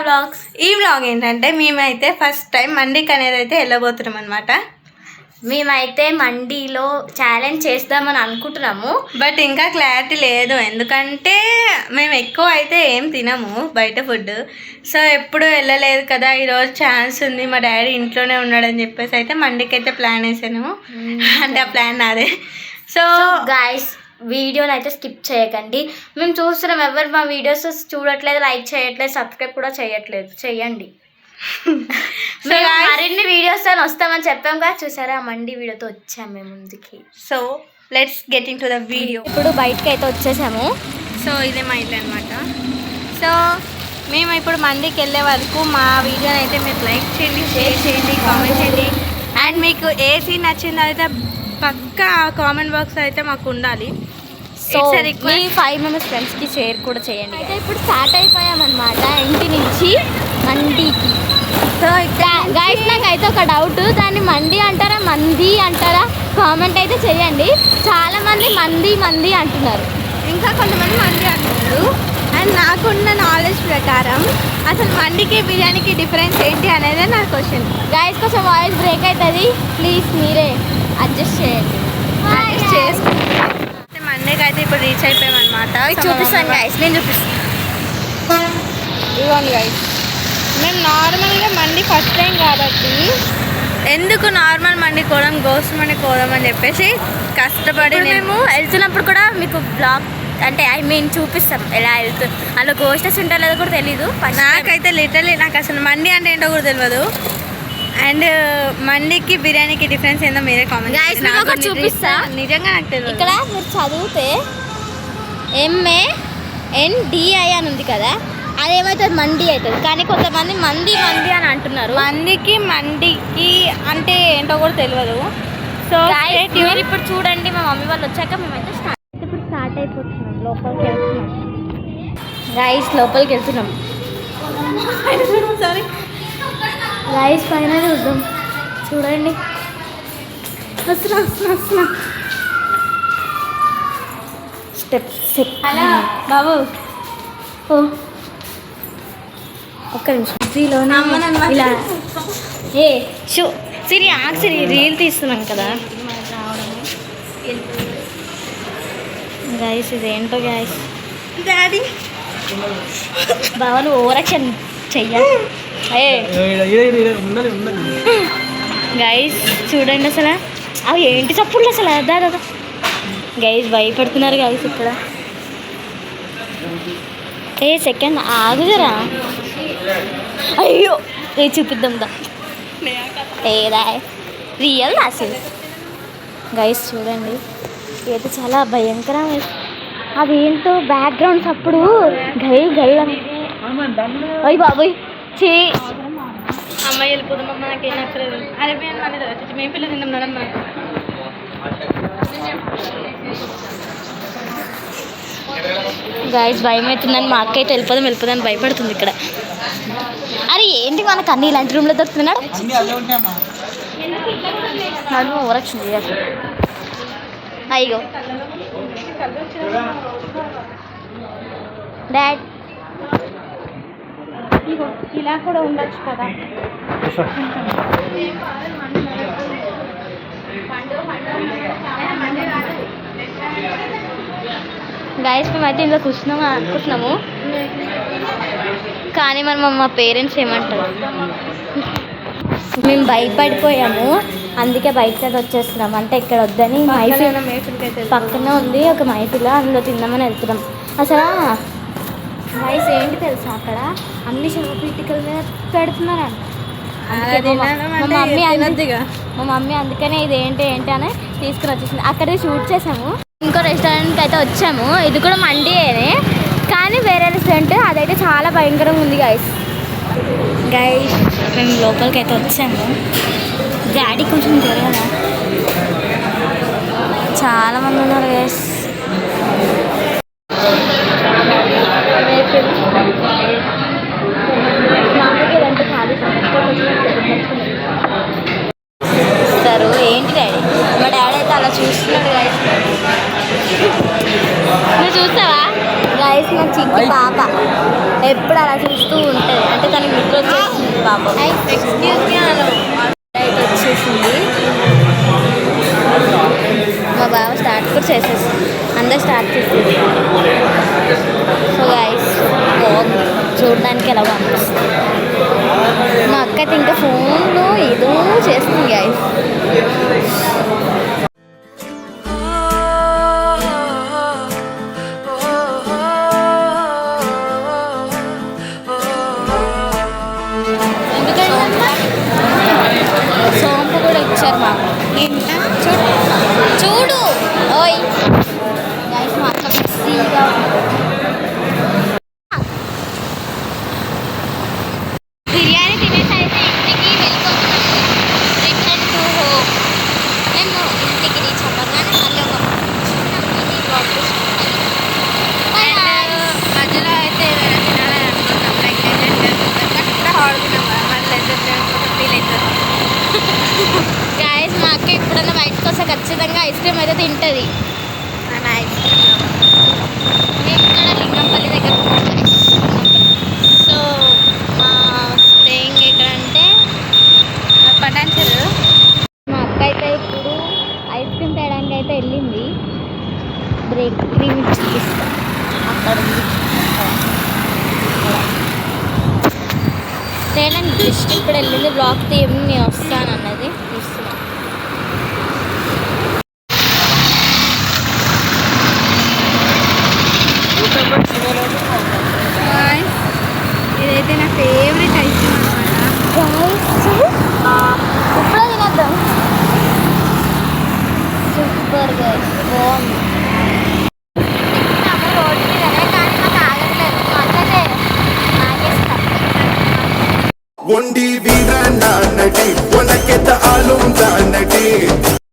Vlogs. ఈ vlog ఏంటంటే మేమైతే ఫస్ట్ టైం మండీకి అనేది అయితే వెళ్ళబోతున్నాం అనమాట. మేమైతే మండీలో ఛాలెంజ్ చేద్దామని అనుకుంటున్నాము, బట్ ఇంకా క్లారిటీ లేదు. ఎందుకంటే మేము ఎక్కువ అయితే ఏం తినము బయట ఫుడ్. సో ఎప్పుడు వెళ్ళలేదు కదా, ఈరోజు ఛాన్స్ ఉంది, మా డాడీ ఇంట్లోనే ఉన్నాడని చెప్పేసి అయితే మండీకి అయితే ప్లాన్ వేసాను. అంటే ఆ ప్లాన్ నాదే. సో గాయస్ వీడియోని అయితే స్కిప్ చేయకండి. మేము చూస్తున్నాం, ఎవరు మా వీడియోస్ చూడట్లేదు, లైక్ చేయట్లేదు, సబ్స్క్రైబ్ కూడా చేయట్లేదు. చెయ్యండి. మరిన్ని వీడియోస్ తో వస్తామని చెప్పాం కదా, చూసారా మండి వీడియోతో వచ్చాము మేము ముందుకి. So let's get in to the video. ఇప్పుడు బయటకి అయితే వచ్చేసాము. సో ఇదే మా ఇల్లు అనమాట. సో మేము ఇప్పుడు మండికి వెళ్ళే వరకు మా వీడియోని అయితే మీరు లైక్ చేయండి, షేర్ చేయండి, కామెంట్ చేయండి. అండ్ మీకు ఏ సీన్ నచ్చిందో అయితే పక్కా కామెంట్ బాక్స్ అయితే మాకు ఉండాలి. సో మీ 5 మెంబర్స్ ఫ్రెండ్స్కి షేర్ కూడా చేయండి. అయితే ఇప్పుడు స్టార్ట్ అయిపోయామన్నమాట ఇంటి నుంచి మండీకి. సో గైస్ నాకైతే ఒక డౌట్, దాన్ని మండి అంటారా మంది అంటారా కామెంట్ అయితే చేయండి. చాలామంది మంది మంది అంటున్నారు, ఇంకా కొంతమంది మండి అంటున్నారు. అండ్ నాకున్న నాలెడ్జ్ ప్రకారం అసలు మండికి బిర్యానీకి డిఫరెన్స్ ఏంటి అనేది నా క్వశ్చన్. గైస్ కొంచెం వాయిస్ బ్రేక్ అవుతుంది, ప్లీజ్ మీరే అడ్జస్ట్ చేయండి. అడ్జస్ట్ చేసుకుంటే మండీకి అయితే ఇప్పుడు రీచ్ అయిపోయామన్నమాట. చూపిస్తాను గైస్, నేను చూపిస్తాను. ఇవ్వండి గైస్, మేము నార్మల్గా మండి ఫస్ట్ టైం కాబట్టి ఎందుకు నార్మల్ మండి కోదాం, గోస్ట్ మండి కోదాం అని చెప్పేసి కష్టపడి మేము వెళ్తున్నప్పుడు కూడా మీకు బ్లాగ్ అంటే చూపిస్తాం ఎలా వెళ్తుంది. అలా గోస్టెస్ ఉంటాయో లేదో కూడా తెలీదు. నాకైతే లిటరలీ నాకు అసలు మండి అంటే ఏంటో కూడా తెలియదు. అండ్ మండికి బిర్యానీకి డిఫరెన్స్ ఏందో మీరే కామెంట్ చూపిస్తా. నిజంగా నాకు తెలియదు. ఇక్కడ మీరు చదివితే MANDI అని ఉంది కదా, అదేమవుతుంది మండి అవుతుంది. కానీ కొంతమంది మంది మంది అని అంటున్నారు. మందికి మండికి అంటే ఏంటో కూడా తెలియదు. సో మీరు ఇప్పుడు చూడండి, మా మమ్మీ వాళ్ళు వచ్చాక మేమైతే ఇప్పుడు స్టార్ట్ అయిపోతున్నాం, లోపలికి వెళ్తున్నాం. గైస్ లోపలికి వెళ్తున్నాం. సారీ గైస్ పైన చూద్దాం, చూడండి. స్టెప్స్. హలో బాబు, ఒక్క నిమిషం. ఇలా సిరి ఆక్సిరి రీల్ తీస్తున్నాం కదా గైస్. ఇదేంటో గైస్, డాడీ బాబా నువ్వు ఓవరాక్షన్ చెయ్యాలి. గైస్ చూడండి అసలు అవి ఏంటి చప్పుళ్ళు అసలు. దాదా గైస్ భయపడుతున్నారు గైస్ ఇక్కడ. సెకండ్ ఆగుదరా, అయ్యో చూపిద్దాం దా ఏదా రియల్ అసలు. గైస్ చూడండి, ఇది చాలా భయంకరమైన. అదేంటో బ్యాక్గ్రౌండ్స్ అప్పుడు గల్ గల్ అయ్యి బాబోయ్ చే అమ్మాయి వెళ్ళిపోదాం. అమ్మ నాకేం నచ్చలేదు. అరే మేము పిల్లలు తిన్నాం నడమ్మ. గైస్ భయం అవుతుందని మా అక్క అయితే వెళ్ళిపోదాం భయపడుతుంది ఇక్కడ. అరే ఏంటి మనకు అన్ని ఇలాంటి రూమ్లో దొరుకుతున్నాడు. నడుము ఓరక్షణ చేయాలి. అయ్యో డాడ్ ఇలా కూడా ఉండొచ్చు కదా. గైస్ మేమైతే ఇందులో కూర్చున్నాము కానీ మరి మా పేరెంట్స్ ఏమంటారు. మేము భయపడిపోయాము, అందుకే బయటకి వచ్చేస్తున్నాం. అంటే ఇక్కడ వద్దని మైఫిల్ పక్కనే ఉంది ఒక మైఫిల్, అందులో తిందామని వెళ్తున్నాం. అసలు గైస్ ఏంటి తెలుసా, అక్కడ అన్ని శవపీటికల మీద పెడుతున్నారంట. మా మమ్మీ అందుకనే ఇది ఏంటి అని తీసుకుని వచ్చేసింది. అక్కడే షూట్ చేసాము. ఇంకో రెస్టారెంట్కి అయితే వచ్చాము, ఇది కూడా మండీనే కానీ వేరే రెస్టారెంట్. అదైతే చాలా భయంకరంగా ఉంది గైస్. మేము లోపలికి అయితే వచ్చాము. డాడీ కొంచెం తెలియదా, చాలామంది ఉన్నారు గైస్. ఏంటి డాడీ, మా డాడీ అయితే అలా చూస్తున్నాడు గైస్. నువ్వు చూస్తావా గైస్ మా చిట్టి పాప ఎప్పుడు అలా చూస్తూ ఉంటుంది, అంటే తనకి నిద్ర వచ్చేస్తుంది పాప. ఎక్స్క్యూజ్ మీ అను. అయితే వచ్చేసింది. మా బావ స్టార్ట్ కూడా చేసేసింది, అందరు స్టార్ట్ చేసేది. సో గైస్ బాగుంది చూడడానికి, ఎలా అనిపిస్తుంది. మా అక్క అయితే ఇంకా ఫోన్లో ఏదో చేస్తుంది గైస్. సోంపు కూడా ఇచ్చారు మాకు. చూడు ఓయ్ గైస్ మా అక్క బిజీగా బిర్యానీ తినేసి అయితే ఇంటికి వెళ్ళిపోతున్నాం. Return to home. మేము ఇంటికి రీచ్ అవ్వగానే మళ్ళీ ఒక మినీ బ్లాగ్ మధ్యలో అయితే ఏదైనా తినాలని అనుకుంటాం, లైక్ అక్కడ ఆడుకున్నాం కదా, మళ్ళీ ఫీల్ అవుతుంది. గాయస్ మా అక్క ఎప్పుడన్నా బయటకు వస్తే ఖచ్చితంగా ఐస్ క్రీమ్ అయితే తింటుంది. ఐస్ మేము ఇక్కడ లింగంపల్లి దగ్గర ఉన్నాం guys. సో మా స్టేయింగ్ ఎక్కడంటే పటాన్చెరు. మా అక్క అయితే ఇప్పుడు ఐస్ క్రీమ్ తేయడానికి అయితే వెళ్ళింది. బ్రేక్ క్రీమ్ చూపిస్తాం అక్కడ ఉంది. తేయడానికి జస్ట్ ఇప్పుడు వెళ్ళింది, బ్లాక్ తీయని నేను వస్తానన్నది. తీస్తున్నాం. ఇదైతే నా ఫేవరెట్ ఐస్ క్రీమ్ అనమాట. ఇప్పుడు తినేద్దాం. సూపర్ గైస్ బాగుంది. రోడ్డు మీదనే కానీ నాకు ఆగట్లేదు, అట్లనే ఆగేస్తాం. ఒండి వీర నటి